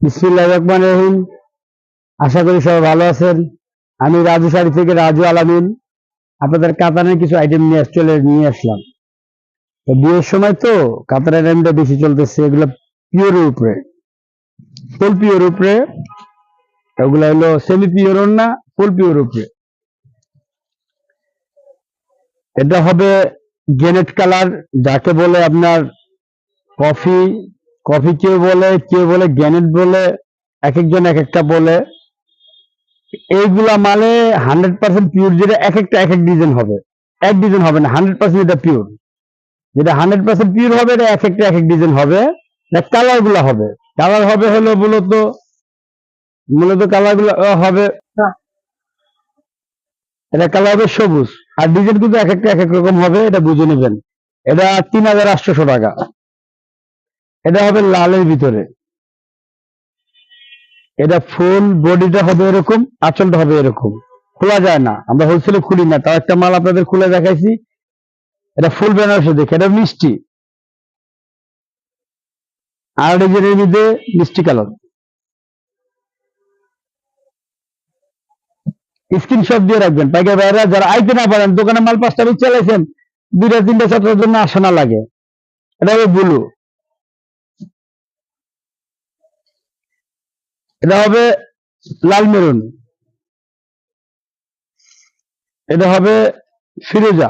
বিসমিল্লাহির রহমানির রহিম। আশা করি সবাই ভালো আছেন। আমি রাজু শাড়ি থেকে রাজু আলামিন আপনাদের কাতানের কিছু আইটেম নিয়ে আসলাম। তো বিয়ের সময় তো কাতার আইটেমটা বেশি চলতেছে, এগুলো পিওরের উপরে, ফুল পিওর উপরে। এগুলো হলো সেমি পিওর না, ফুল পিওর উপরে। এটা হবে গ্রেনেড কালার, যাকে বলে আপনার কফি কফি কেউ বলে গ্রেনেড বলে, এক একজন এক একটা বলে। এইগুলা মালে 100% পিওর, যেটা এক একটা এক এক ডিজাইন হবে, এক ডিজাইন হবে না। 100% এটা পিওর, যেটা 100% পিওর হবে এটা এক একটা এক এক ডিজাইন হবে। কালার গুলা হবে, কালার হবে হলো মূলত কালার গুলো হবে, এটা কালার হবে সবুজ। আর ডিজাইন কিন্তু এক একটা এক এক রকম হবে, এটা বুঝে নেবেন। এটা 3800 টাকা। এটা হবে লালের ভিতরে। এটা ফুল বডিটা হবে এরকম, আঁচলটা হবে এরকম, খোলা যায় না, আমরা হোলসেলে খুলি না। তাও একটা মাল আপনাদের খুলে দেখাইছি। এটা ফুল বেনারসি দেখে, এটা মিষ্টি। আর ডিজাইনের মধ্যে মিষ্টি কালার। স্ক্রিনশট দিয়ে রাখবেন, পাইকার ভাইরা যারা আইতে না পারেন, দোকানে মাল 5টা বেচে চালাইছেন, 2টা 3টা 4টার জন্য আসা না লাগে। এটা হবে ব্লু। এটা হবে লাল মেরুন। এটা হবে ফিরোজা।